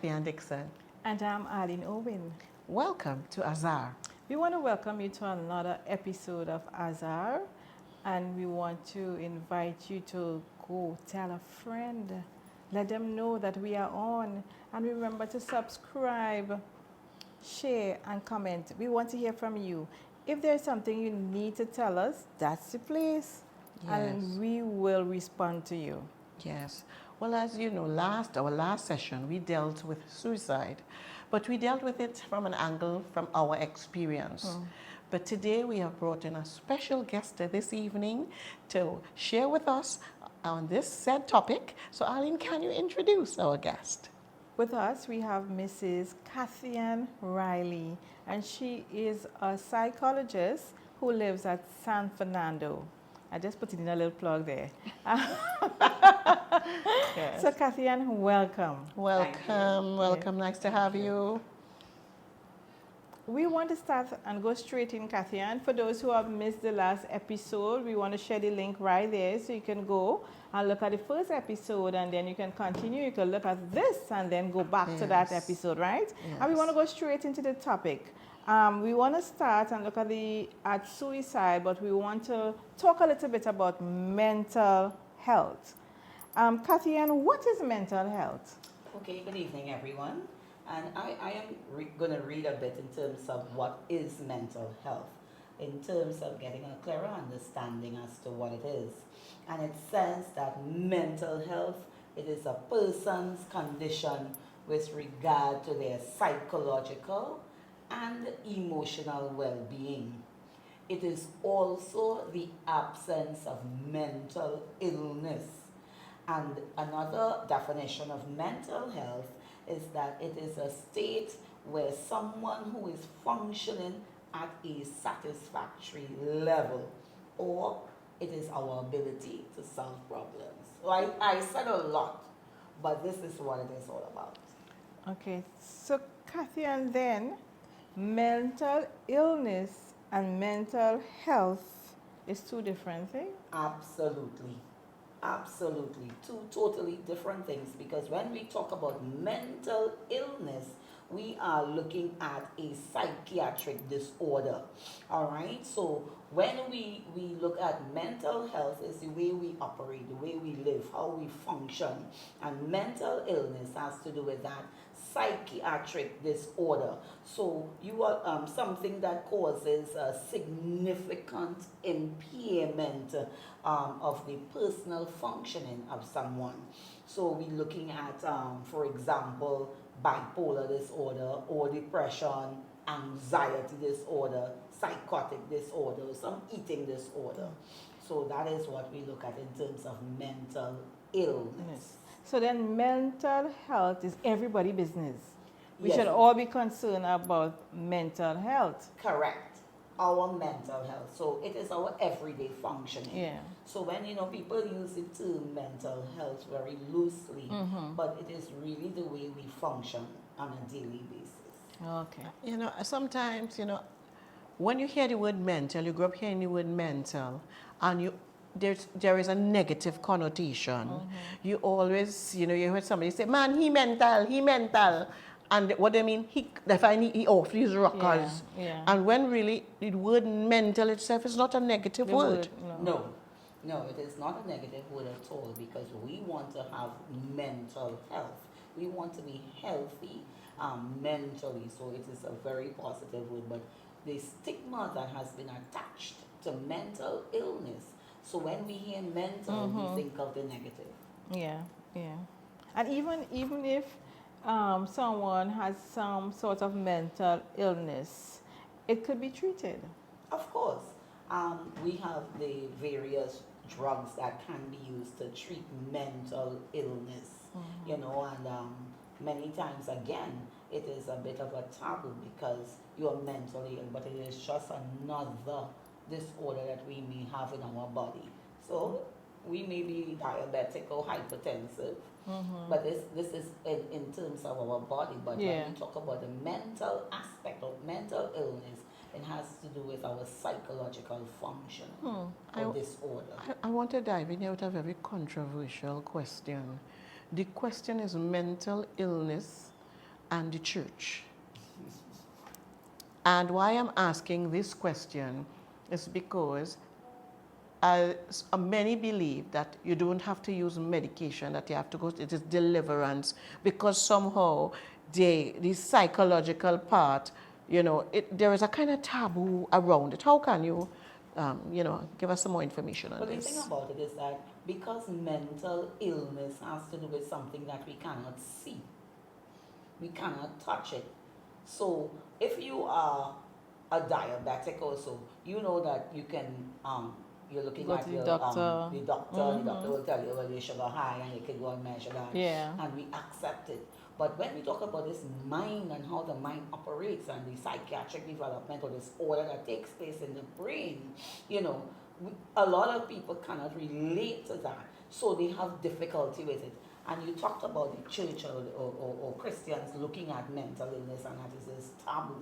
Kathy and Dixon. And I'm Arlene Owen. Welcome to Azar. We want to welcome you to another episode of Azar, and we want to invite you to go tell a friend. Let them know that we are on. And remember to subscribe, share, and comment. We want to hear from you. If there's something you need to tell us, that's the place. Yes. And we will respond to you. Yes. Well, as you know, our last session, we dealt with suicide, but we dealt with it from an angle from our experience. But today we have brought in a special guest this evening to share with us on this said topic. So, Arlene, can you introduce our guest? With us, we have Mrs. Kathy Riley, and she is a psychologist who lives at San Fernando. I just put it in a little plug there. Yes. So, Kathy, welcome. Welcome. Nice to have you. We want to start and go straight in, Kathy. For those who have missed the last episode, we want to share the link right there so you can go and look at the first episode, and then you can continue. You can look at this and then go back to that episode, right? Yes. And we want to go straight into the topic. We want to start and look at suicide, but we want to talk a little bit about mental health. Kathy, what is mental health? Okay, good evening, everyone. And I am going to read a bit in terms of what is mental health, in terms of getting a clearer understanding as to what it is. And it says that mental health, it is a person's condition with regard to their psychological and emotional well-being. It is also the absence of mental illness. And another definition of mental health is that it is a state where someone who is functioning at a satisfactory level, or it is our ability to solve problems. So I said a lot, but this is what it is all about. Okay, so Kathy, and then mental illness and mental health is two different things? Absolutely. Absolutely. Two totally different things, because when we talk about mental illness, we are looking at a psychiatric disorder. All right? So when we look at mental health, is the way we operate, the way we live, how we function. And mental illness has to do with that psychiatric disorder. So you are something that causes a significant impairment of the personal functioning of someone. So we're looking at, for example, bipolar disorder or depression, anxiety disorder, psychotic disorder, some eating disorder. So that is what we look at in terms of mental illness. So then mental health is everybody's business. We Yes. should all be concerned about mental health. Correct. Our mental health. So it is our everyday functioning. Yeah. So when people use the term mental health very loosely, but it is really the way we function on a daily basis. Okay. Sometimes, when you hear the word mental, you grow up hearing the word mental, and there is a negative connotation. You always, you hear somebody say, man, he mental. And what they mean, they find he off his rockers. Yeah. And when really the word mental itself is not a negative word. No, it is not a negative word at all, because we want to have mental health. We want to be healthy mentally, so it is a very positive word. But the stigma that has been attached to mental illness, so when we hear mental, we think of the negative. Yeah. And even if someone has some sort of mental illness, it could be treated. Of course, we have the various drugs that can be used to treat mental illness, and many times, again, it is a bit of a taboo because you're mentally ill, but it is just another disorder that we may have in our body. So we may be diabetic or hypertensive, but this is in terms of our body. But when we talk about the mental aspect of mental illness, it has to do with our psychological function or disorder. I want to dive in here with a very controversial question. The question is mental illness and the church? And why I'm asking this question is because many believe that you don't have to use medication, that you have to go, it is deliverance, because somehow the psychological part, there is a kind of taboo around it. How can you, give us some more information on But the this? thing about it is that because mental illness has to do with something that we cannot see, we cannot touch it. So if you are a diabetic also, you know that you can you're looking Go at to the your doctor. the doctor will tell you, well, your sugar high, and you can go and measure that, Yeah. and we accept it. But when we talk about this mind and how the mind operates and the psychiatric developmental disorder that takes place in the brain, a lot of people cannot relate to that, so they have difficulty with it. And you talked about the church or Christians looking at mental illness, and that is this taboo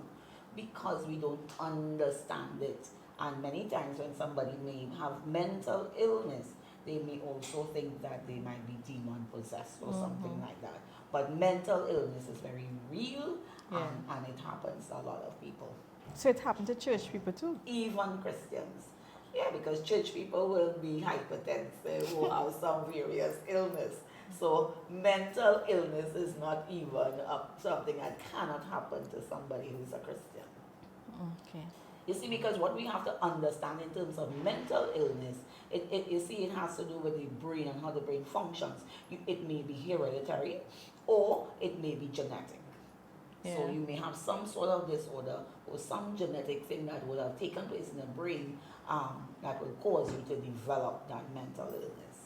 because we don't understand it. And many times when somebody may have mental illness, they may also think that they might be demon possessed or something like that. But mental illness is very real, Yeah. and it happens to a lot of people, So it happened to church people too. even Christians. Yeah, because church people will be hypertensive who have some various illness. So mental illness is not even something that cannot happen to somebody who's a Christian. Okay. You see, because what we have to understand in terms of mental illness, it has to do with the brain and how the brain functions. It may be hereditary or it may be genetic. Yeah. So you may have some sort of disorder or some genetic thing that would have taken place in the brain that will cause you to develop that mental illness.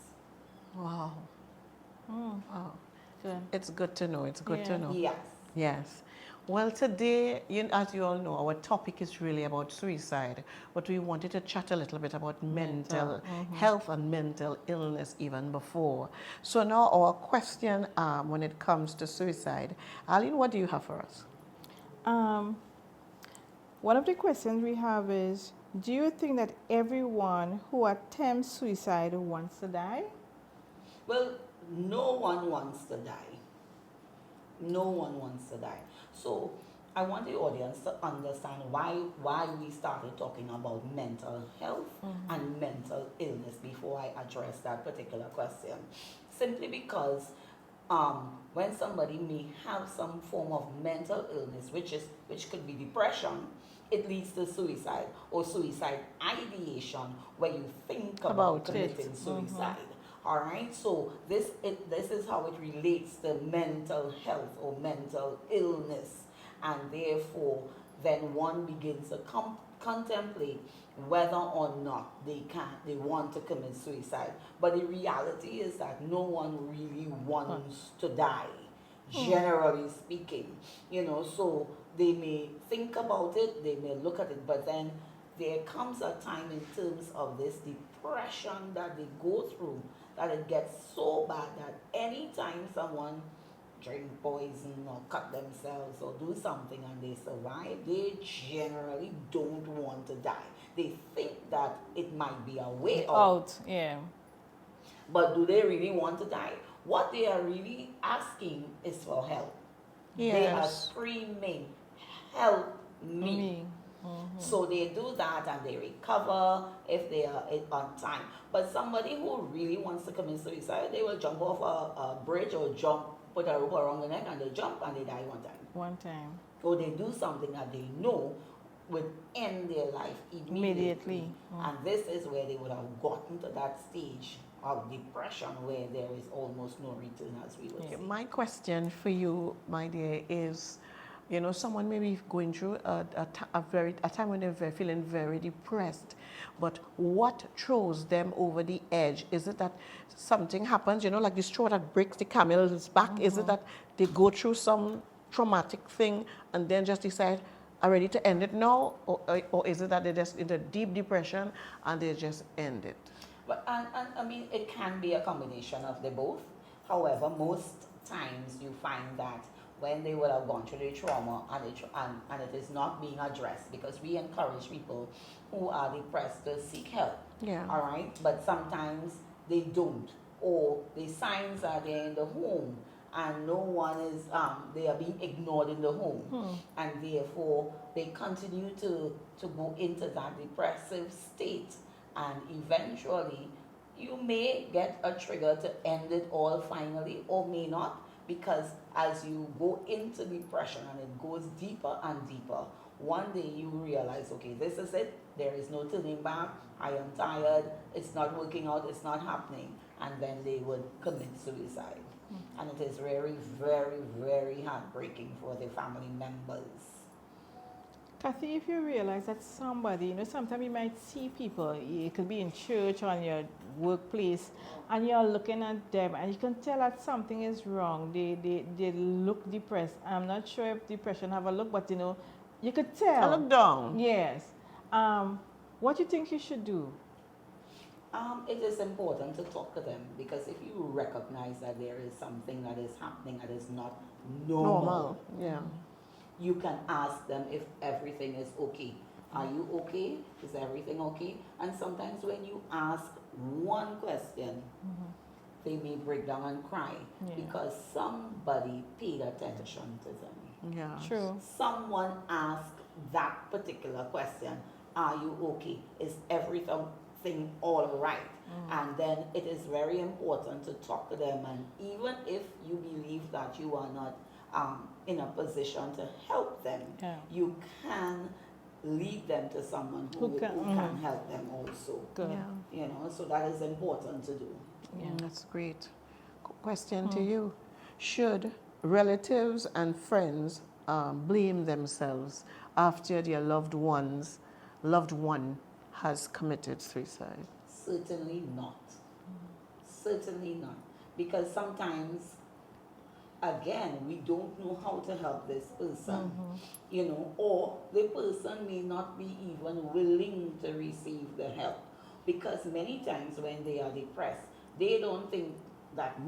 Wow. Wow. Good. It's good to know. It's good to Yeah. know. Yes. Yes. Well, today, as you all know, our topic is really about suicide, but we wanted to chat a little bit about mental health and mental illness even before. So now our question when it comes to suicide, Aline, what do you have for us? One of the questions we have is, do you think that everyone who attempts suicide wants to die? Well, no one wants to die. No one wants to die. So I want the audience to understand why we started talking about mental health and mental illness before I address that particular question. Simply because when somebody may have some form of mental illness, which could be depression, it leads to suicide or suicide ideation, where you think about committing suicide. All right, so this is how it relates to mental health or mental illness, and therefore then one begins to contemplate whether or not they want to commit suicide. But the reality is that no one really wants to die, generally speaking. So they may think about it, they may look at it, but then there comes a time in terms of this depression that they go through, that it gets so bad that anytime someone drink poison or cut themselves or do something and they survive, they generally don't want to die. They think that it might be a way out. Yeah. But do they really want to die? What they are really asking is for help. Yes. They are screaming, help me. So they do that and they recover if they are on time. But somebody who really wants to commit suicide, they will jump off a bridge or put a rope around the neck and they jump and they die one time. Or they do something that they know would end their life immediately. And this is where they would have gotten to that stage of depression where there is almost no return, as we would say. My question for you, my dear, is, someone may be going through a time when they're feeling very depressed, but what throws them over the edge? Is it that something happens, like the straw that breaks the camel's back? Is it that they go through some traumatic thing and then just decide, I'm ready to end it now? Or is it that they're just in a deep depression and they just end it? But and I mean, it can be a combination of the both. However, most times you find that when they would have gone through the trauma and it is not being addressed, because we encourage people who are depressed to seek help. Yeah. All right. But sometimes they don't, or the signs are there in the home and no one is, they are being ignored in the home, and therefore they continue to go into that depressive state, and eventually you may get a trigger to end it all finally, or may not, because as you go into depression and it goes deeper and deeper, one day you realize, okay, this is it, there is no turning back, I am tired, it's not working out, it's not happening, and then they would commit suicide. And it is very, very, very heartbreaking for the family members. Kathy, if you realize that somebody, sometimes you might see people, it could be in church or in your workplace, and you're looking at them and you can tell that something is wrong. They look depressed. I'm not sure if depression have a look, but you could tell. I look down. Yes. What do you think you should do? It is important to talk to them, because if you recognize that there is something that is happening that is not normal, Yeah. you can ask them if everything is okay. Are you okay? Is everything okay? And sometimes when you ask one question, they may break down and cry because somebody paid attention to them. Yeah. True. Someone asked that particular question, are you okay? Is everything all right? And then it is very important to talk to them, and even if you believe that you are not in a position to help them, you can lead them to someone who can help them also. Good. Yeah. So that is important to do. Yeah. That's great. Question to you. Should relatives and friends blame themselves after their loved one has committed suicide? Certainly not. Certainly not. Because sometimes, again, we don't know how to help this person, or the person may not be even willing to receive the help. Because many times when they are depressed, they don't think that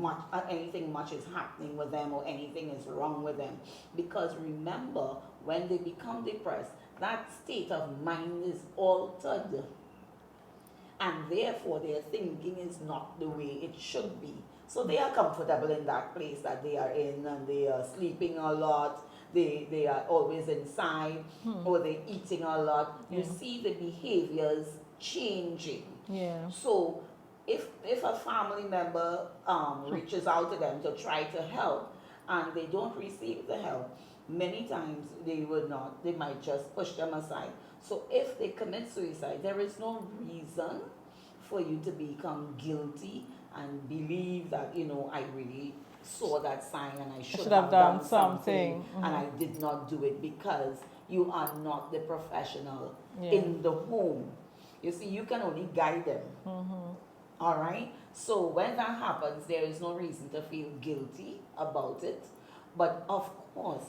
anything much is happening with them or anything is wrong with them. Because remember, when they become depressed, that state of mind is altered. And therefore their thinking is not the way it should be. So they are comfortable in that place that they are in, and they are sleeping a lot, they are always inside, or they're eating a lot. You see the behaviors changing. Yeah. So if a family member reaches out to them to try to help and they don't receive the help, many times they might just push them aside. So if they commit suicide, there is no reason for you to become guilty and believe that, I really saw that sign and I should have done something and I did not do it, because you are not the professional in the home. You see, you can only guide them. All right? So when that happens, there is no reason to feel guilty about it. But of course,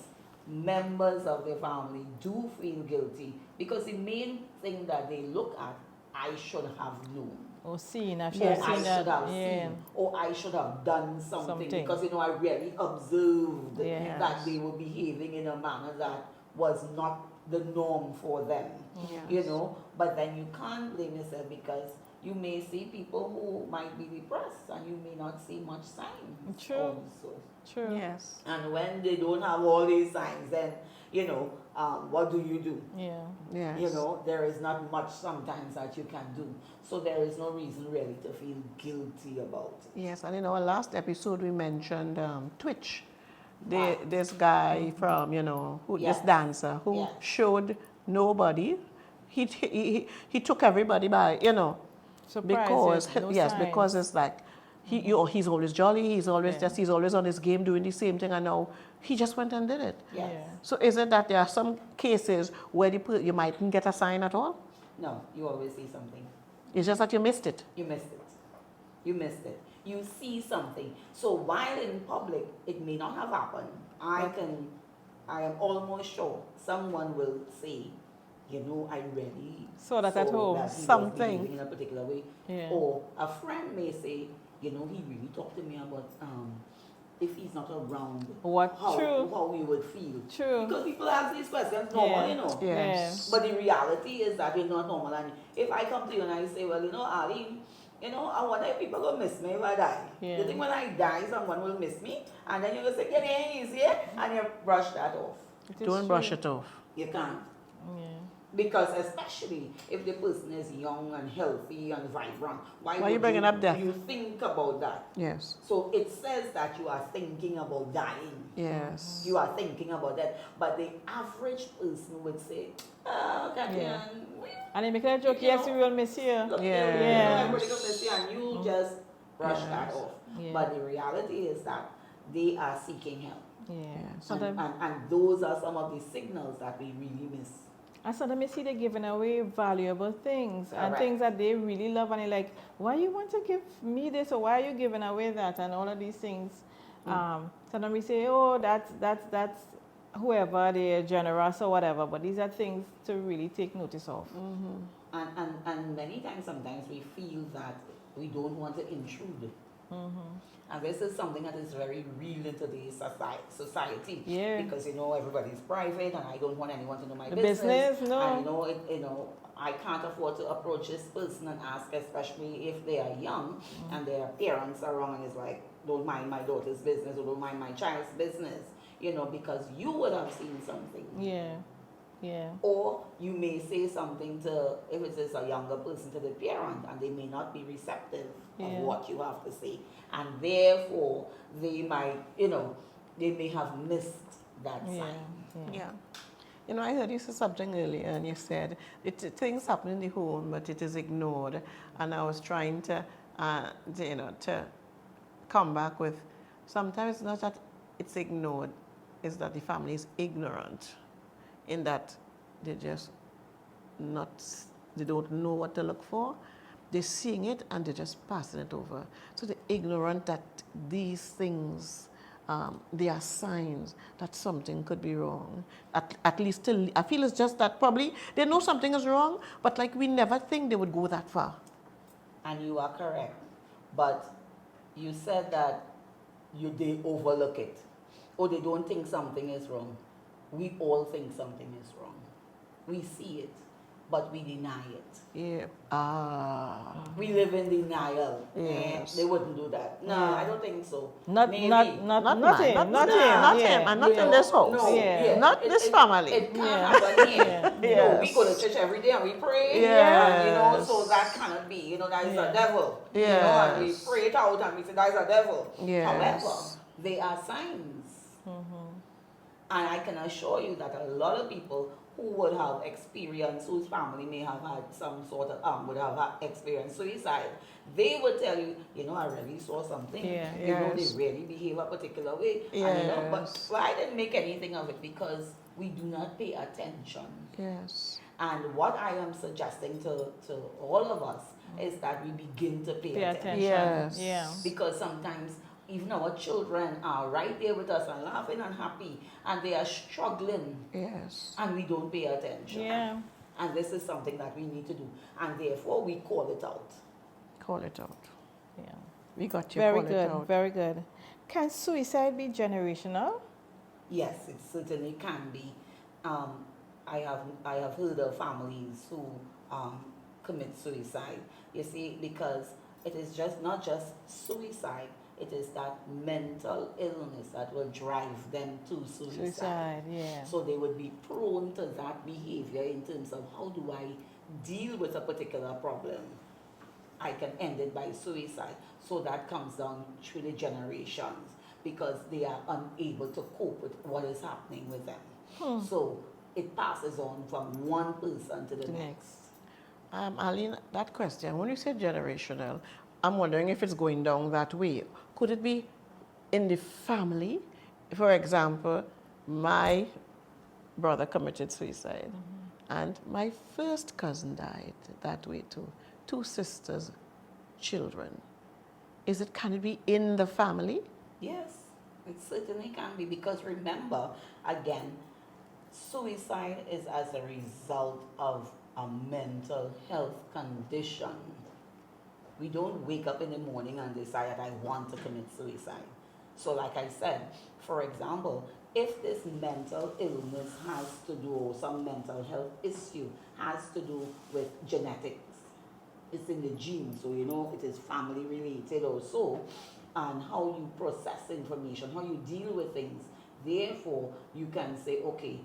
members of the family do feel guilty, because the main thing that they look at, I should have known. Or seen, I Or should have I seen should that. have seen, or I should have done something. Because I really observed that they were behaving in a manner that was not the norm for them. But then you can't blame yourself, because you may see people who might be depressed and you may not see much signs. True. Also. True. Yes. And when they don't have all these signs, then what do you do? Yeah. Yes. There is not much sometimes that you can do. So there is no reason really to feel guilty about it. Yes, and in our last episode we mentioned Twitch. This guy from, this dancer who showed nobody. He took everybody by, Surprises, because it's like he's always jolly, he's always on his game doing the same thing, and now he just went and did it. Yes. Yeah. So is it that there are some cases where you mightn't get a sign at all? No, you always see something. It's just that you missed it. You missed it. You missed it. You see something. So while in public, it may not have happened. I am almost sure someone will say, I really saw that at home. that he was Something. behaving in a particular way. Yeah. Or a friend may say, he really talked to me about if he's not around, how we would feel. True. Because people ask these questions normal, Yes. But the reality is that we're not normal. And if I come to you and I say, well, Ali, You know, I wonder if people will miss me if I die. Yeah. You think when I die, someone will miss me? And then you will say, give me easy, and you brush that off. It is Don't brush true. it off. You can't. Yeah. Because especially if the person is young and healthy and vibrant, why Why you would bringing up death? you think about that? Yes. So it says that you are thinking about dying. Yes. You are thinking about that. But the average person would say, oh, Catherine, Yeah. And they make a joke, yes, we will miss you. look, Yes. you know, everybody will miss you, and you just brush that Yes. off. Yeah. But the reality is that they are seeking help. Yeah. Yes. Sometimes, And those are some of the signals that we really miss. and sometimes you see they're giving away valuable things and Correct. things that they really love, and they're like, why you want to give me this, or why are you giving away that, and all of these things. Sometimes we say, oh, that's whoever, they're generous or whatever, but these are things to really take notice of. And many times, sometimes we feel that we don't want to intrude. And this is something that is very real in today's society. Yeah. Because, you know, everybody's private and I don't want anyone to know my The business. business, no. And, you know, I can't afford to approach this person and ask, especially if they are young and their parents are wrong, and it's like, don't mind my daughter's business or don't mind my child's business, you know, because you would have seen something. Yeah. Yeah. Or you may say something to, if it is a younger person, to the parent, and they may not be receptive of Yeah. what you have to say. And therefore, they might, you know, they may have missed that Yeah. sign. Yeah. You know, I heard you say something earlier, and you said things happen in the home, but it is ignored. And I was trying to you know, to come back with, sometimes it's not that it's ignored, it's that the family is ignorant, in that they just they don't know what to look for. They're seeing it and they're just passing it over. So they're ignorant that these things, they are signs that something could be wrong. At least till, I feel it's just that probably they know something is wrong, but like we never think they would go that far. And you are correct. But you said that they overlook it, or they don't think something is wrong. We all think something is wrong. We see it, but we deny it. Yeah. We live in denial. Yes. They wouldn't do that. No, Yeah. I don't think so. Not Maybe. him, not mine, him, not not him, him. not yeah. him, and not You in know, this house. No, Yeah. Not this family. It can't Yeah. happen here. Yeah. No, we go to church every day and we pray. Yes. You know, so that cannot be. You know, that is Yeah. a devil. You know, and we Yes. pray it out and we say that is a devil. Yes. However, they are signs. And I can assure you that a lot of people who would have experienced, whose family may have had some sort of, would have had experienced suicide, they would tell you, you know, I really saw something. Yeah. You know, Yes. they really behave a particular way. And, you know, but Yes. I didn't make anything of it because we do not pay attention. Yes. And what I am suggesting to all of us is that we begin to pay Pay attention. attention. Yes. Yeah. Because sometimes even our children are right there with us and laughing and happy, and they are struggling, Yes. and we don't pay attention. Yeah. And this is something that we need to do, and therefore we call it out. Call it out. Yeah. We got you. Very Call it good. out. Very good. Can suicide be generational? Yes, it certainly can be. I have heard of families who commit suicide. You see, because it is just not just suicide. It is that mental illness that will drive them to suicide. Suicide, yeah. So they would be prone to that behavior in terms of how do I deal with a particular problem. I can end it by suicide. So that comes down through the generations because they are unable to cope with what is happening with them. So it passes on from one person to the next. Aline, that question, when you say generational, I'm wondering if it's going down that way. Could it be in the family? For example, my brother committed suicide, and my first cousin died that way too. 2 sisters, children. Can it be in the family? Yes, it certainly can be because remember, again, suicide is as a result of a mental health condition. We don't wake up in the morning and decide I want to commit suicide. So like I said, for example, if this mental illness has to do, or some mental health issue has to do with genetics, it's in the genes, so you know it is family related also, and how you process information, how you deal with things. Therefore, you can say, okay,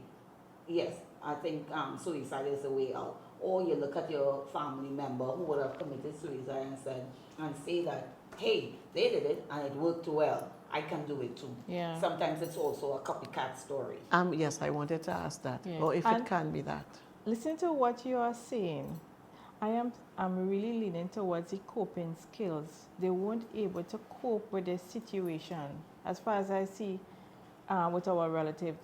yes, I think suicide is the way out. Or you look at your family member who would have committed suicide and say that, hey, they did it and it worked well. I can do it too. Yeah. Sometimes it's also a copycat story. Yes, I wanted to ask that, Yeah. or if And it can be that. listen to what you are saying. I'm really leaning towards the coping skills. They weren't able to cope with the situation, as far as I see with our relatives.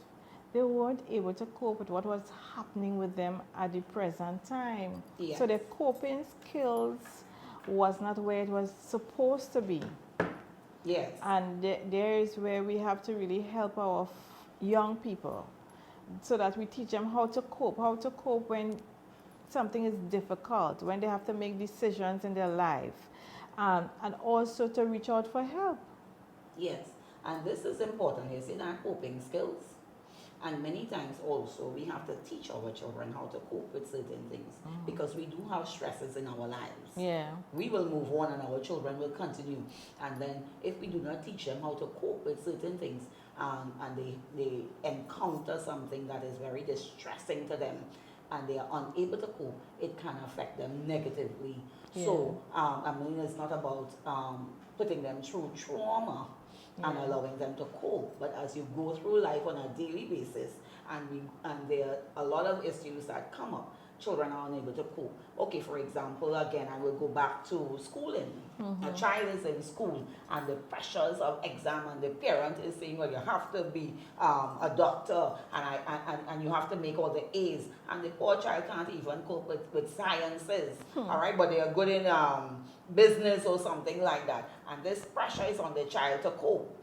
They weren't able to cope with what was happening with them at the present time. Yes. So their coping skills was not where it was supposed to be. Yes. And there is where we have to really help our young people so that we teach them how to cope when something is difficult, when they have to make decisions in their life, and also to reach out for help. Yes, and this is important. You see that coping skills. And many times also we have to teach our children how to cope with certain things because we do have stresses in our lives. Yeah. We will move on and our children will continue. And then if we do not teach them how to cope with certain things and they encounter something that is very distressing to them and they are unable to cope, it can affect them negatively. Yeah. So, I mean, it's not about putting them through trauma and Yeah. allowing them to cope. But as you go through life on a daily basis, and there are a lot of issues that come up, children are unable to cope. Okay, for example, again, I will go back to schooling. A child is in school, and the pressures of exam, and the parent is saying, well, you have to be a doctor, and you have to make all the A's, and the poor child can't even cope with sciences, all right, but they are good in business or something like that, and this pressure is on the child to cope.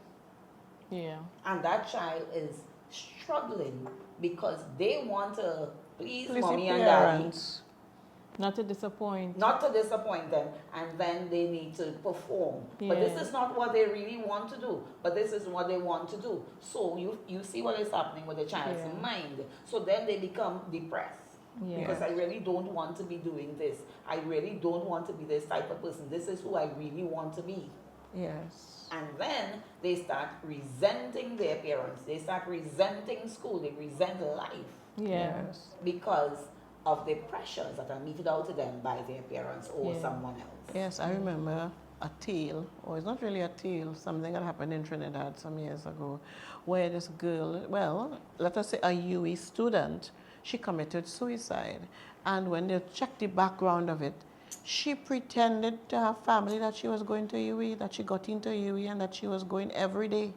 Yeah. And that child is struggling because they want to please Please mommy the and daddy, parents. Not to disappoint. not to disappoint them, and then they need to perform. But this Yeah. is not what they really want to do, but this is what they want to do. So you see what is happening with the child's Yeah. mind. So then they become depressed. Yeah. Because I really don't want to be doing this. I really don't want to be this type of person. This is who I really want to be. Yes. And then they start resenting their parents. They start resenting school. They resent life Yeah. Yes. because of the pressures that are meted out to them by their parents or Yeah. someone else. Yes, I remember a tale, or it's not really a tale, something that happened in Trinidad some years ago, where this girl, well, let us say a UE student, she committed suicide. And when they checked the background of it, she pretended to her family that she was going to UE, that she got into UE, and that she was going every day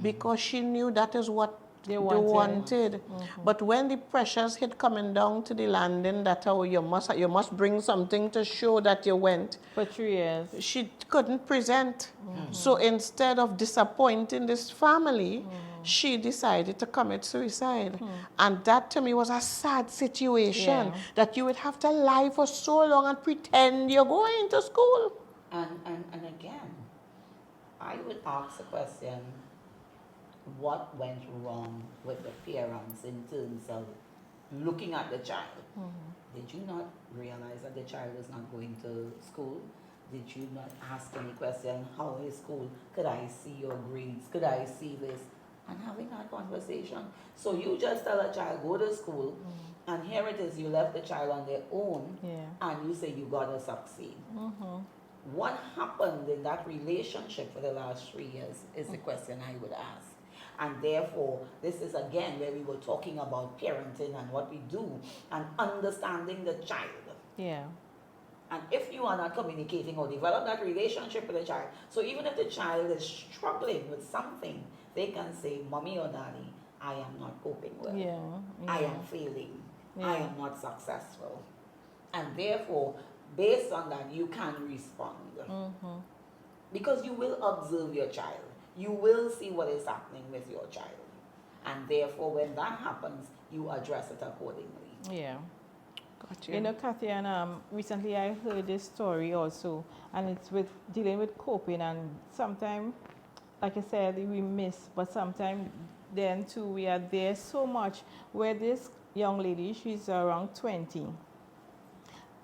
because she knew that is what They they wanted. wanted. But when the pressures hit coming down to the landing, that oh, you must bring something to show that you went, For 3 years. she couldn't present. So instead of disappointing this family, she decided to commit suicide. And that to me was a sad situation, Yeah. that you would have to lie for so long and pretend you're going to school. And again, I would ask the question, what went wrong with the parents in terms of looking at the child? Did you not realize that the child was not going to school? Did you not ask any question, how is school? Could I see your grades? Could I see this? And having that conversation. So you just tell a child, go to school, and here it is, you left the child on their own, Yeah. and you say you gotta succeed. What happened in that relationship for the last 3 years is the question I would ask. And therefore, this is again where we were talking about parenting and what we do and understanding the child. Yeah. And if you are not communicating or develop that relationship with the child, so even if the child is struggling with something, they can say, mommy or daddy, I am not coping well. Yeah. I am failing. I Yeah. am not successful. And therefore, based on that, you can respond. Because you will observe your child. You will see what is happening with your child. And therefore, when that happens, you address it accordingly. Yeah. Got You know, Kathy, and recently I heard this story also, and it's with dealing with coping, and sometimes, like I said, we miss, but sometimes then too we are there so much. Where this young lady, she's around 20,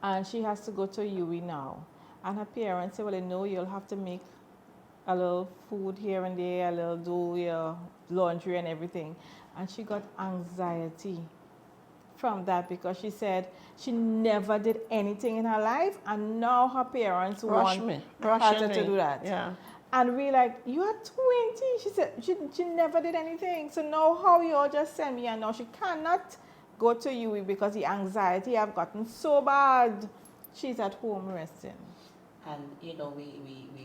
and she has to go to UE now. And her parents say, well, no, you'll have to make a little food here and there, a little do your laundry and everything. And she got anxiety from that because she said she never did anything in her life, and now her parents want her to do that. Yeah. And we like, you are 20. She said she never did anything. So now how you all just send me, and now she cannot go to UE because the anxiety have gotten so bad. She's at home resting. And we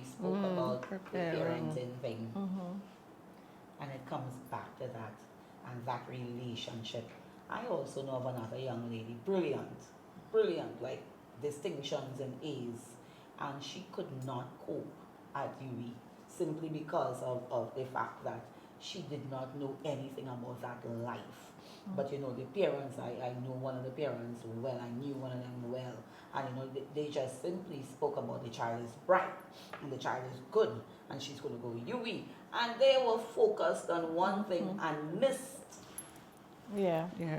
spoke about the parenting thing. And it comes back to that and that relationship. I also know of another young lady, brilliant, like distinctions in A's, and she could not cope at UE simply because of the fact that she did not know anything about that life. But the parents, I know one of the parents well, I knew one of them well, and they just simply spoke about the child is bright and the child is good and she's going to go UE, and they were focused on one thing and missed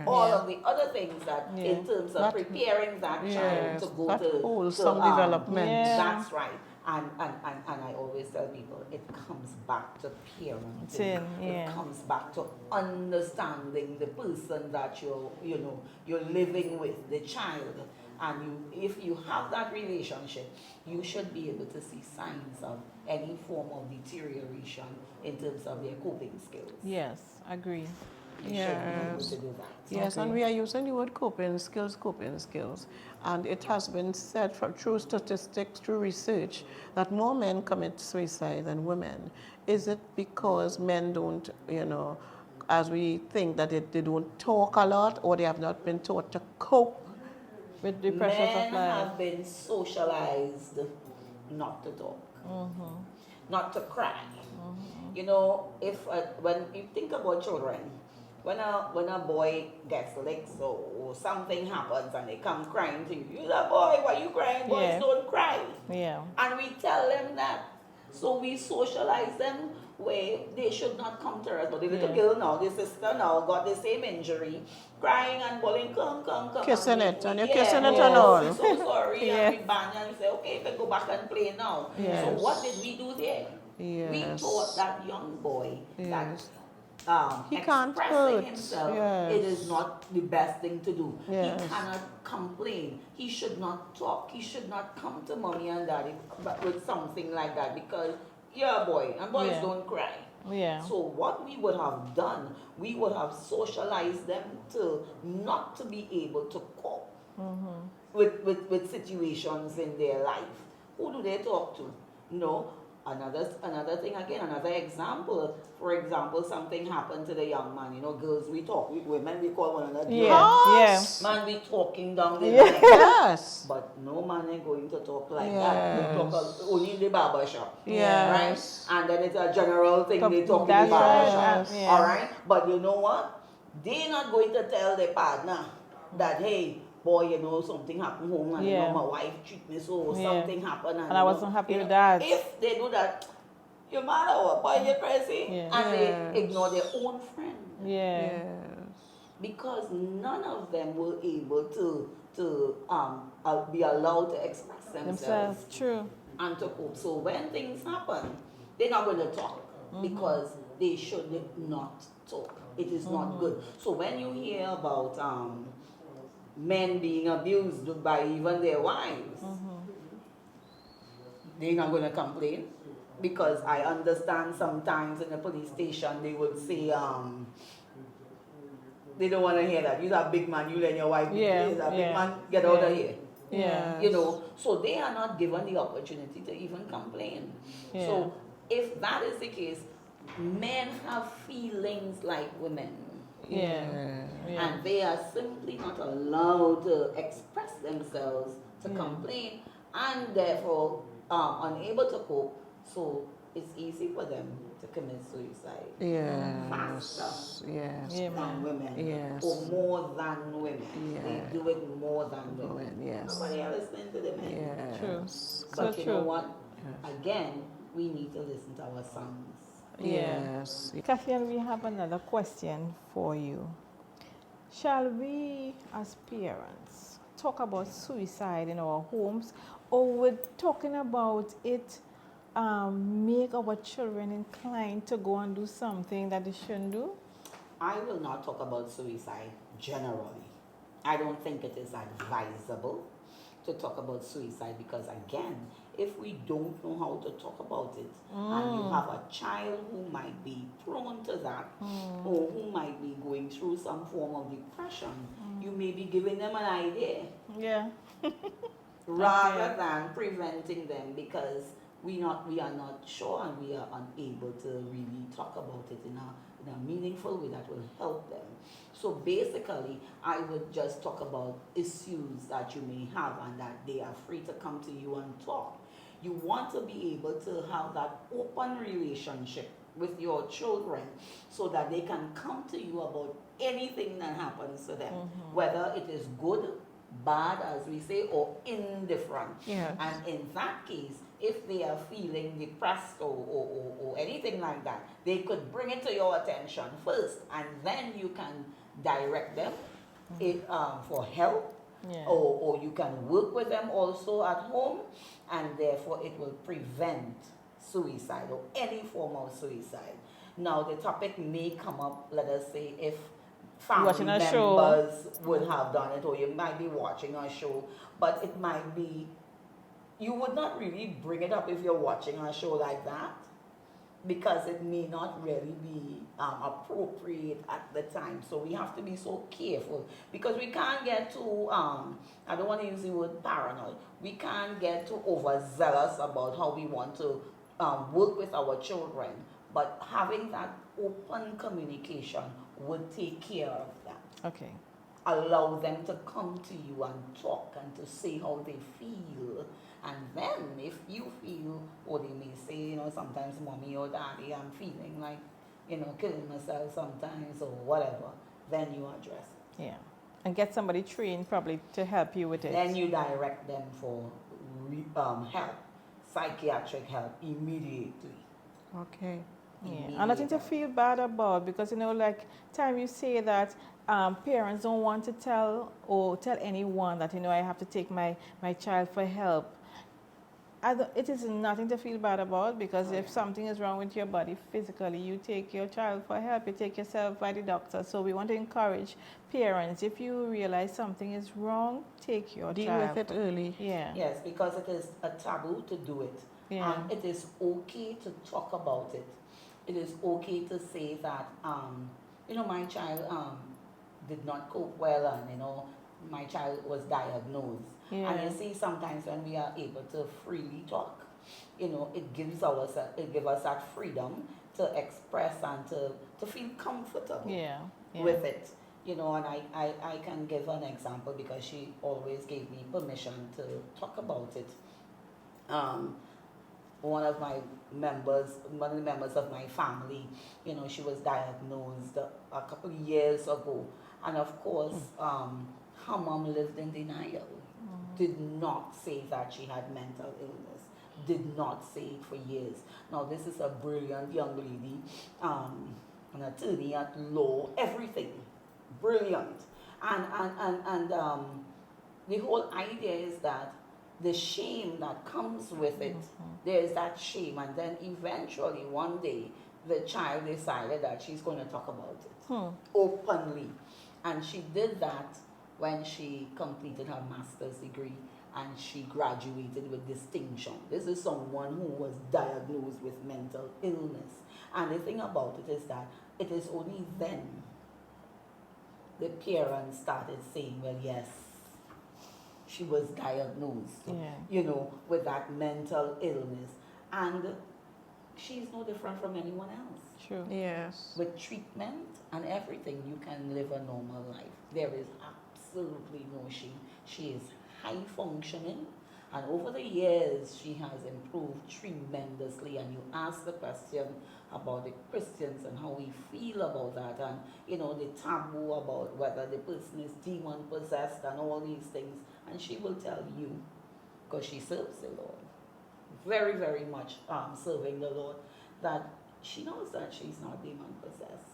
all of the other things that in terms of preparing that child to go to wholesome development. That's right. And I always tell people it comes back to parenting. It comes back to understanding the person that you're living with, the child. And if you have that relationship, you should be able to see signs of any form of deterioration in terms of their coping skills. Yes, agree. Yes. To do that. Yes, and we are using the word coping skills. And it has been said through statistics, through research, that more men commit suicide than women. Is it because men don't, as we think that they don't talk a lot, or they have not been taught to cope with the pressures of life? Men have been socialized not to talk, not to cry. When you think about children, when a boy gets licked or something happens and they come crying to you, you're like, boy, why you crying? Boys don't cry. Yeah. And we tell them that. So we socialize them where they should not come to us. But the little girl now, the sister now, got the same injury, crying and bawling, come. Kissing it, and you're kissing it and all. I'm so sorry, and we ban and say, okay, we go back and play now. Yes. So what did we do there? Yes. We taught that young boy that he can't expressing hurt himself, yes. it is not the best thing to do. Yes. He cannot complain. He should not talk. He should not come to mommy and daddy with something like that because you're a boy and boys don't cry. Yeah. So what we would have done, we would have socialized them to not to be able to cope with situations in their life. Who do they talk to? Another thing again, another example. For example, something happened to the young man. Girls we talk, women we call one another. Man we talking down the line. Yes. But no man ain't going to talk like that. They talk only in the barber shop. Yes. Right? And then it's a general thing they talk in the barber shop. Yeah. Alright? But you know what? They're not going to tell their partner that, hey, boy, something happened home and my wife treat me so, something happened. And I wasn't happy with that. If they do that, you mad or what? Boy, you're crazy. And they ignore their own friend. Yes. Because none of them were able to be allowed to express themselves. True. And to cope. So when things happen, they're not going to talk because they should not talk. It is not good. So when you hear about men being abused by even their wives, they're not going to complain. Because I understand sometimes in the police station they would say, they don't want to hear that. You're a big man, you let your wife be big man, get out of here. Yeah. So they are not given the opportunity to even complain. Yeah. So if that is the case, men have feelings like women. And they are simply not allowed to express themselves, to complain, and therefore unable to cope. So it's easy for them to commit suicide faster than women, or more than women. They do it more than women. Nobody are listening to the men. True. But you know what? Again, we need to listen to our sons. Yes. Catherine, we have another question for you. Shall we, as parents, talk about suicide in our homes, or would talking about it make our children inclined to go and do something that they shouldn't do? I will not talk about suicide generally. I don't think it is advisable to talk about suicide because, again, if we don't know how to talk about it, and you have a child who might be prone to that, or who might be going through some form of depression, you may be giving them an idea Yeah. rather than preventing them, because we are not sure and we are unable to really talk about it in a meaningful way that will help them. So basically, I would just talk about issues that you may have and that they are free to come to you and talk. You want to be able to have that open relationship with your children so that they can come to you about anything that happens to them, whether it is good, bad, as we say, or indifferent. Yes. And in that case, if they are feeling depressed or anything like that, they could bring it to your attention first, and then you can direct them for help, Yeah. or you can work with them also at home, and therefore it will prevent suicide or any form of suicide. Now, the topic may come up, let us say, if family Watching a show. members would have done it, or you might be watching a show, but it might be, you would not really bring it up if you're watching a show like that, because it may not really be appropriate at the time. So we have to be so careful, because we can't get too, I don't want to use the word paranoid, we can't get too overzealous about how we want to work with our children, but having that open communication would take care of that. Okay. Allow them to come to you and talk and to say how they feel. And then if you feel, or they may say, sometimes, mommy or daddy, I'm feeling like, killing myself sometimes or whatever, then you address it. Yeah. And get somebody trained probably to help you with it. Then you direct them for help, psychiatric help immediately. Okay. Yeah, and nothing to feel bad about, because like time you say that parents don't want to tell anyone that I have to take my child for help. It is nothing to feel bad about, because if something is wrong with your body physically, you take your child for help, you take yourself by the doctor. So we want to encourage parents, if you realize something is wrong, take your Deal child. with it early. Yeah. Yes, because it is a taboo to do it. Yeah. And it is okay to talk about it. It is okay to say that, my child did not cope well, and, my child was diagnosed. Yeah. And you see, sometimes when we are able to freely talk, it gives us that freedom to express and to feel comfortable Yeah. with it. And I can give an example, because she always gave me permission to talk about it. One of the members of my family, she was diagnosed a couple of years ago. And of course, her mom lived in denial, did not say that she had mental illness, did not say it for years. Now, this is a brilliant young lady, an attorney at law, everything, brilliant. And the whole idea is that the shame that comes with it, there's that shame, and then eventually one day the child decided that she's going to talk about it openly. And she did that when she completed her master's degree and she graduated with distinction. This is someone who was diagnosed with mental illness. And the thing about it is that it is only then the parents started saying, well, yes, she was diagnosed, with that mental illness. And she's no different from anyone else. True. Yes. With treatment and everything, you can live a normal life. There is absolutely no shame. She is high functioning, and over the years, she has improved tremendously. And you ask the question about the Christians and how we feel about that, and the taboo about whether the person is demon possessed and all these things, and she will tell you, because she serves the Lord, very, very much serving the Lord, that she knows that she's not demon possessed.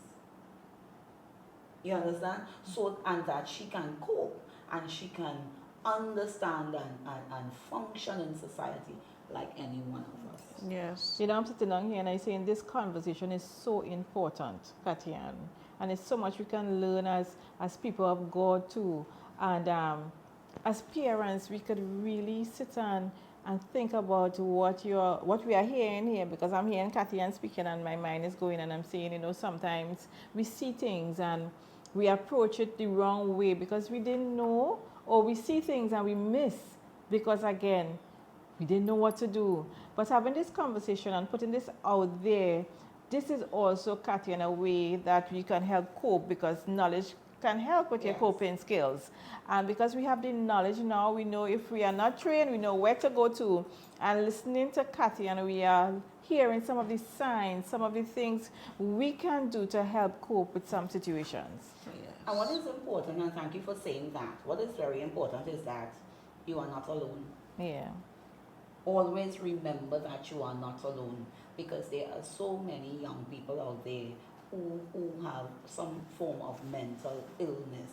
You understand? So, and that she can cope, and she can understand and function in society like any one of us. Yes. You know, I'm sitting down here and I saying this conversation is so important, Katian, and it's so much we can learn as people of God too. And as parents, we could really sit and think about what we are hearing here, because I'm hearing Katian speaking and my mind is going, and I'm saying, you know, sometimes we see things and we approach it the wrong way because we didn't know, or we see things and we miss because again we didn't know what to do. But having this conversation and putting this out there, this is also, Katya, in a way that we can help cope, because knowledge can help with your Yes. coping skills. And because we have the knowledge now, we know if we are not trained, we know where to go to. And listening to Katya, and we are hearing some of the signs, some of the things we can do to help cope with some situations. Yes. And what is important, and thank you for saying that, what is very important is that you are not alone. Yeah. Always remember that you are not alone, because there are so many young people out there who have some form of mental illness,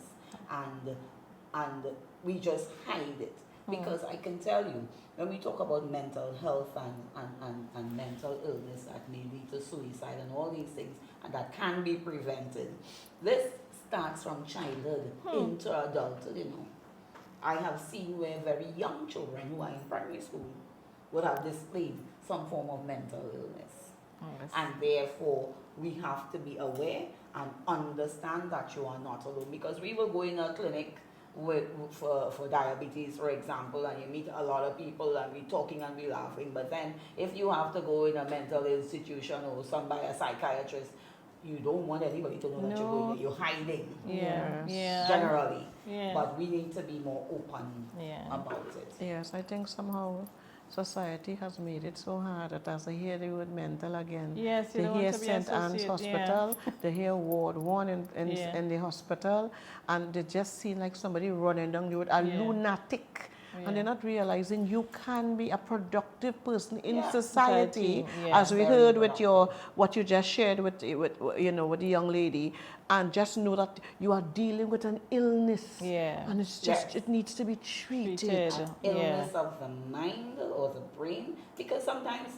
and we just hide it. Because I can tell you, when we talk about mental health and mental illness that may lead to suicide and all these things, and that can be prevented, this starts from childhood into adulthood, you know. I have seen where very young children who are in primary school would have displayed some form of mental illness. Yes. And therefore, we have to be aware and understand that you are not alone. Because we will go in a clinic for diabetes, for example, and you meet a lot of people and we're talking and we're laughing. But then if you have to go in a mental institution or some by a psychiatrist, you don't want anybody to know that you're going there. You're hiding. Yeah. Yes. Yeah. Generally. Yeah. But we need to be more open Yeah. about it. Yes, I think somehow society has made it so hard that as they hear the word mental again, Yes, you they don't hear want to be St. Anne's associated. Hospital, they hear Ward 1 Yeah. in the hospital, and they just see like somebody running down the road, a Yeah. lunatic. Yeah. And they're not realizing you can be a productive person in Yeah. society, Yeah. as we Very heard with productive. what you just shared with you know, with the young lady, and just know that you are dealing with an illness, Yeah. and it's just Yes. it needs to be treated. Treated. Illness of the mind or the brain, because sometimes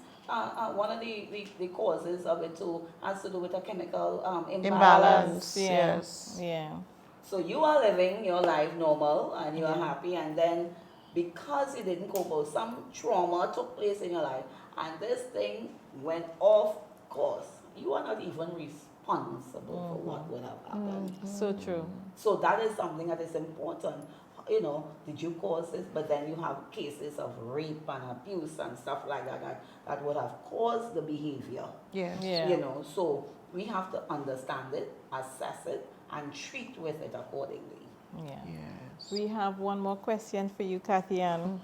one of the causes of it too has to do with a chemical imbalance. Imbalance. Yeah. Yes. Yeah. So you are living your life normal and you are Yeah. happy, and then because you didn't cope or some trauma took place in your life and this thing went off course, you are not even responsible for what would have happened. So true. So that is something that is important. You know, did you cause this? But then you have cases of rape and abuse and stuff like that would have caused the behavior. Yes. Yeah. You know, so we have to understand it, assess it, and treat with it accordingly. Yeah. Yes. We have one more question for you, Kathy Ann.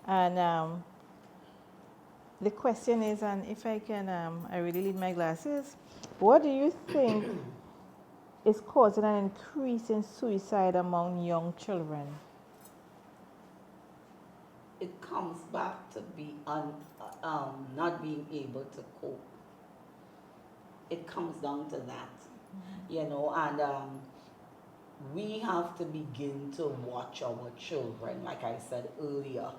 And the question is, and if I can, I really need my glasses. What do you think is causing an increase in suicide among young children? It comes back to be not being able to cope. It comes down to that, you know, and we have to begin to watch our children, like I said earlier.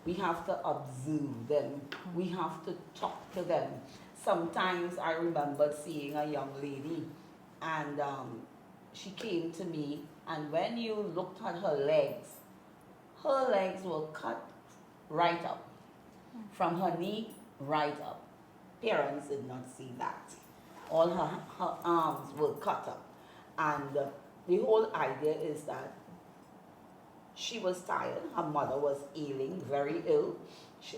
We have to observe them. We have to talk to them. Sometimes I remember seeing a young lady, and she came to me, and when you looked at her legs were cut right up, from her knee right up. Parents did not see that. All her arms were cut up, and the whole idea is that she was tired. Her mother was ailing, very ill.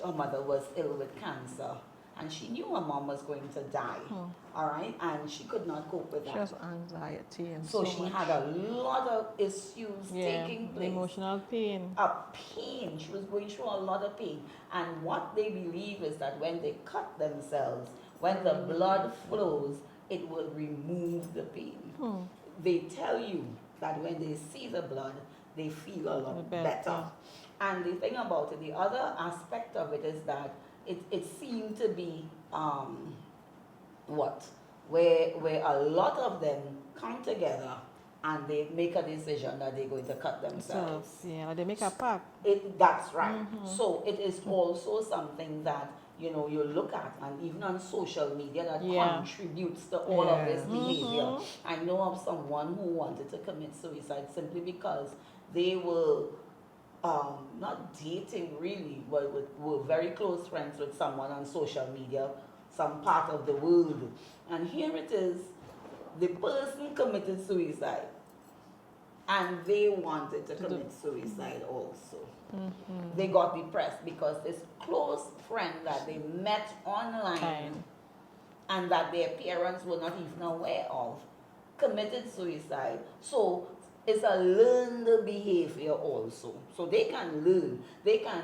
Her mother was ill with cancer, and she knew her mom was going to die. All right, and she could not cope with that. Just anxiety and So so she much. had a lot of issues taking place. Emotional pain. A pain. She was going through a lot of pain. And what they believe is that when they cut themselves, when the blood flows, it will remove the pain. They tell you that when they see the blood, they feel a lot better. And the thing about it, the other aspect of it is that it seemed to be where a lot of them come together and they make a decision that they're going to cut So, themselves. yeah, they make a pact. That's right. So it is also something that you look at, and even on social media, that Yeah. contributes to all of this Yeah. behavior. I know of someone who wanted to commit suicide simply because they were not dating really, but were very close friends with someone on social media, some part of the world. And here it is, the person committed suicide, and they wanted to commit suicide also. They got depressed because this close friend that they met online Fine. and that their parents were not even aware of committed suicide. So it's a learned behavior also. So they can learn, they can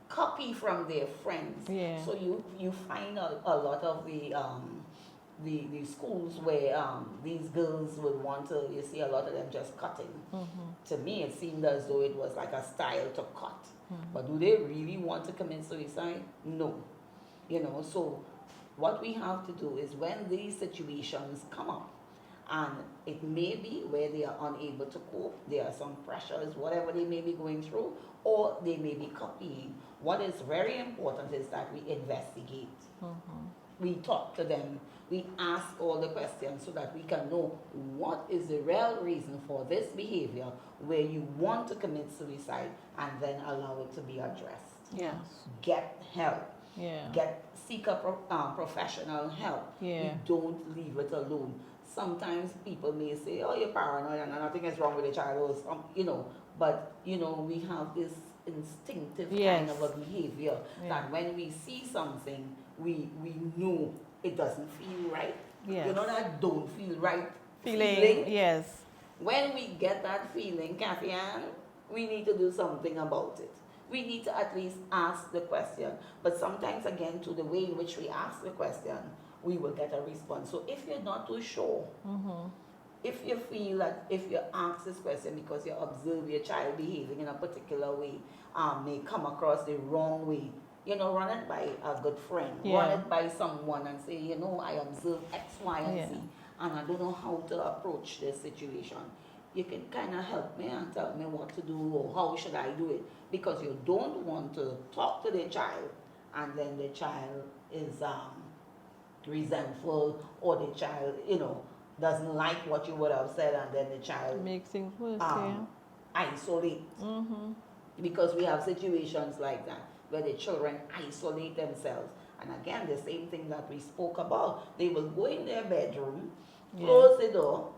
copy from their friends. Yeah. So you find a lot of the schools where these girls would want to, you see a lot of them just cutting. To me, it seemed as though it was like a style to cut. But do they really want to commit suicide? No. So what we have to do is, when these situations come up, and it may be where they are unable to cope, there are some pressures, whatever they may be going through, or they may be copying. What is very important is that we investigate. We talk to them, we ask all the questions so that we can know what is the real reason for this behavior where you want to commit suicide, and then allow it to be addressed. Yes. Get help. Yeah. Seek a professional help. Yeah. We don't leave it alone. Sometimes people may say, oh, you're paranoid and nothing is wrong with the child, or but we have this instinctive kind of a behavior that when we see something, we know it doesn't feel right. Yes. That don't feel right Feeling. Yes. When we get that feeling, Kathy Ann, we need to do something about it. We need to at least ask the question. But sometimes, again, to the way in which we ask the question, we will get a response. So if you're not too sure, if you feel that if you ask this question because you observe your child behaving in a particular way, may come across the wrong way, run it by a good friend, run it by someone and say, I observe X, Y, and Z, and I don't know how to approach this situation. You can kind of help me and tell me what to do, or how should I do it, because you don't want to talk to the child and then the child is resentful, or the child doesn't like what you would have said, and then the child makes things worse. isolate. Because we have situations like that where the children isolate themselves, and again, the same thing that we spoke about, they will go in their bedroom, close the door,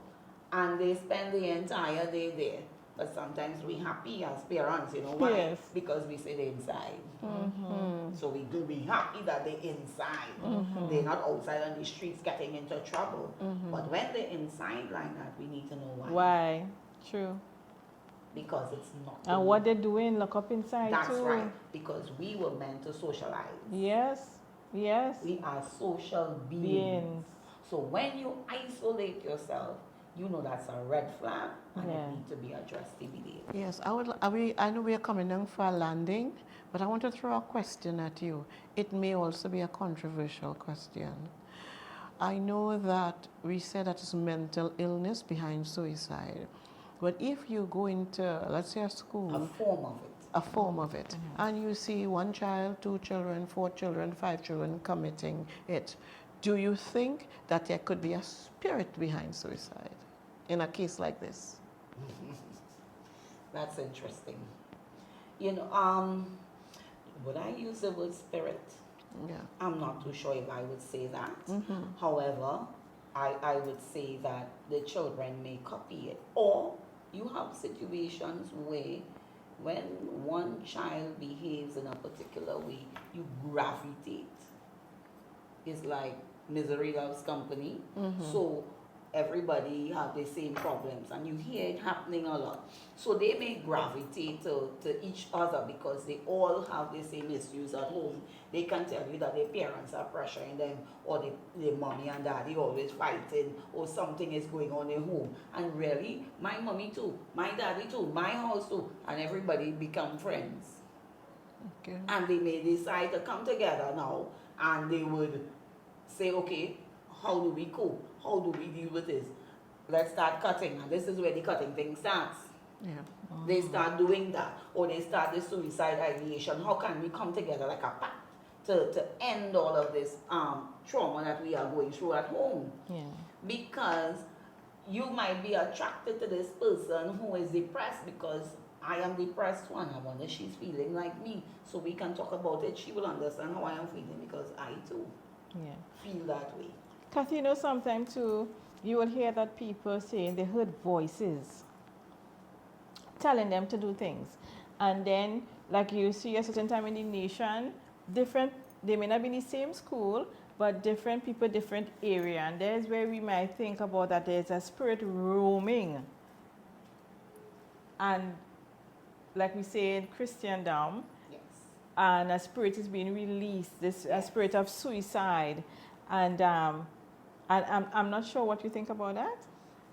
and they spend the entire day there. But sometimes we happy as parents, why? Yes. Because we say they're inside. So we do be happy that they're inside. They're not outside on the streets getting into trouble. But when they're inside like that, we need to know why. Why? True. Because it's not. And what they're doing, look up inside That's too. right. Because we were meant to socialize. Yes. Yes. We are social beings. So when you isolate yourself, that's a red flag, and it needs to be addressed immediately. Yes, I know we are coming down for a landing, but I want to throw a question at you. It may also be a controversial question. I know that we said that it's mental illness behind suicide, but if you go into, let's say, a school, a form of it, and you see 1 child, 2 children, 4 children, 5 children committing it, do you think that there could be a spirit behind suicide in a case like this? That's interesting. Would I use the word spirit? Yeah. I'm not too sure if I would say that. However, I would say that the children may copy it. Or you have situations where when one child behaves in a particular way, you gravitate. It's like misery loves company. So everybody have the same problems, and you hear it happening a lot. So they may gravitate to each other because they all have the same issues at home. They can tell you that their parents are pressuring them, or their mommy and daddy always fighting, or something is going on in home. And really, my mommy too, my daddy too, my house too, and everybody become friends. Okay. And they may decide to come together now, and they would say, okay, how do we cope? How do we deal with this? let's start cutting. And this is where the cutting thing starts. Yeah. They start doing that, or they start the suicide ideation. How can we come together like a pact to end all of this trauma that we are going through at home? Yeah. Because you might be attracted to this person who is depressed because I am depressed one. I wonder if she's feeling like me. So we can talk about it. She will understand how I am feeling because I too feel that way. Kathy, you know, sometimes too, you will hear that people saying they heard voices telling them to do things. And then, like you see a certain time in the nation, different, they may not be in the same school, but different people, different area. And there's where we might think about that there's a spirit roaming. And like we say in Christendom, Yes. and a spirit is being released, this a spirit of suicide. And I'm not sure what you think about that.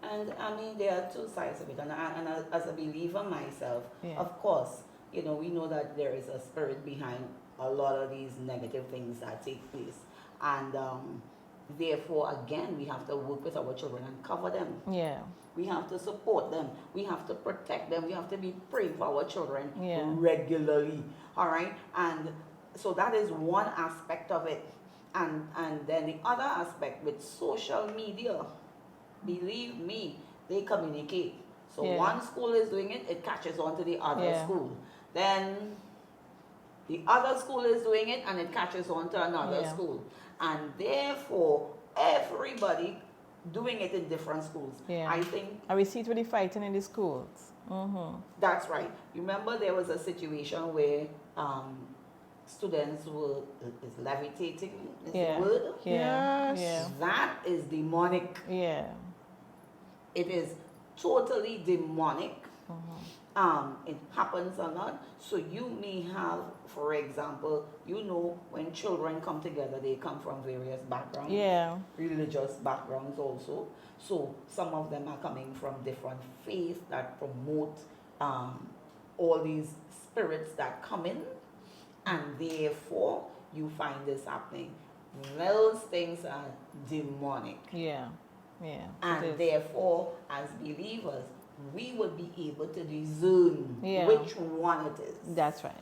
And I mean, there are two sides of it. And as a believer myself, Yeah. of course, you know, we know that there is a spirit behind a lot of these negative things that take place. And therefore, again, we have to work with our children and cover them. Yeah. We have to support them. We have to protect them. We have to be praying for our children regularly. All right? And so that is one aspect of it. And then the other aspect with social media, believe me, they communicate. So one school is doing it, it catches on to the other school. Then the other school is doing it and it catches on to another school. And therefore, everybody doing it in different schools. Yeah. I think... And we see it with the fighting in the schools. Mm-hmm. That's right. Remember there was a situation where students were levitating, is the word? Yes. Yeah. That is demonic. Yeah. It is totally demonic. Mm-hmm. It happens a lot. So you may have, for example, you know, when children come together, they come from various backgrounds. Yeah. Religious backgrounds also. So some of them are coming from different faiths that promote all these spirits that come in. And therefore, you find this happening. Those things are demonic. Yeah. Yeah. And therefore, as believers, we would be able to discern which one it is. That's right.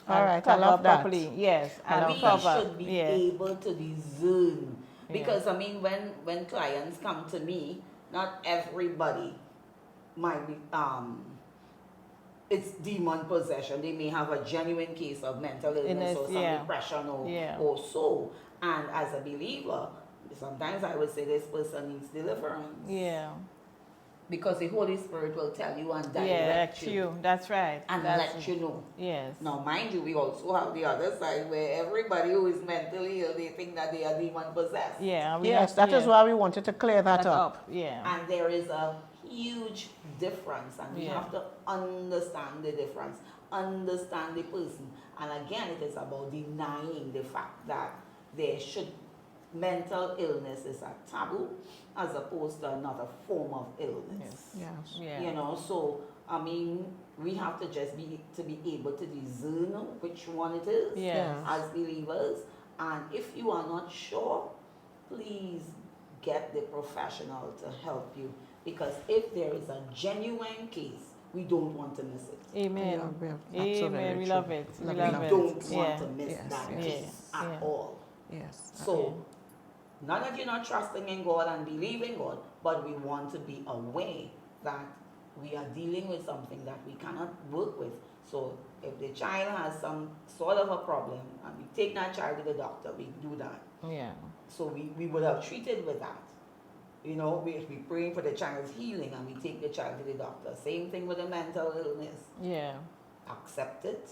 All right, I cover love that. properly. Yes. I And love We that. should be able to discern. Because, I mean, when clients come to me, not everybody might be, it's demon possession. They may have a genuine case of mental illness or some depression or so. And as a believer, sometimes I would say this person needs deliverance. Yeah. Because the Holy Spirit will tell you and direct you. That's right. And let you know. Yes. Now, mind you, we also have the other side where everybody who is mentally ill, they think that they are demon possessed. Yeah. Yes, that is why we wanted to clear that That's up. Yeah. And there is a huge difference, and we have to understand the difference, understand the person. And again, it is about denying the fact that mental illness is a taboo as opposed to another form of illness. Yes. Yeah. You know, so I mean, we have to just be able to discern which one it is as believers. And if you are not sure, please get the professional to help you. Because if there is a genuine case, we don't want to miss it. Amen. Amen. We true. love it. We We love it. don't want to miss that yes. case at all. Yes. So, not that you're not trusting in God and believing God, but we want to be aware that we are dealing with something that we cannot work with. So, if the child has some sort of a problem and we take that child to the doctor, we do that. Yeah. So, we would have treated with that. You know, we praying for the child's healing and we take the child to the doctor. Same thing with a mental illness. Yeah. Accept it,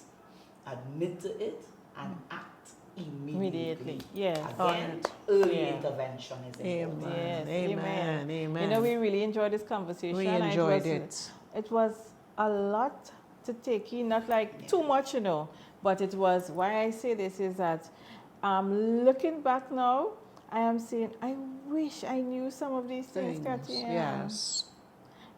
admit to it, and act immediately. Yes. Again, early intervention is important. Amen. Yes. Amen. Amen. You know, we really enjoyed this conversation. We enjoyed it. It was a lot to take in, not like too much, you know, but it was, why I say this is that looking back now, I am saying, I wish I knew some of these things, Kathy. Yes.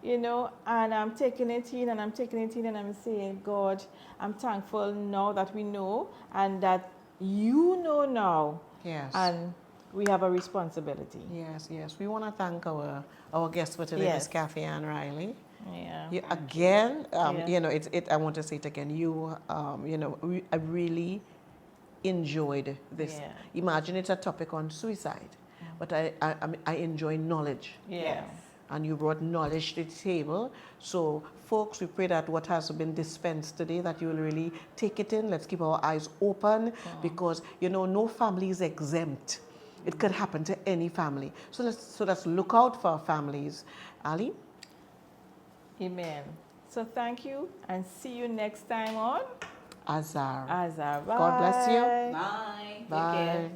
You know, and I'm taking it in and I'm taking it in and I'm saying, God, I'm thankful now that we know and that you know now. Yes. And we have a responsibility. Yes, yes. We want to thank our guest for today, Miss Yes. Kathy Ann Riley. Yeah. You, again, Yeah. you know, I want to say it again. You know, I really enjoyed this. Yeah. Imagine it's a topic on suicide, but I enjoy knowledge. Yeah. Yes. And you brought knowledge to the table. So, folks, we pray that what has been dispensed today, that you will really take it in. Let's keep our eyes open because, you know, no family is exempt. It could happen to any family. So let's look out for our families. Ali? Amen. So thank you and see you next time on Azar. Azar. Bye. God bless you. Bye. Take Bye. care.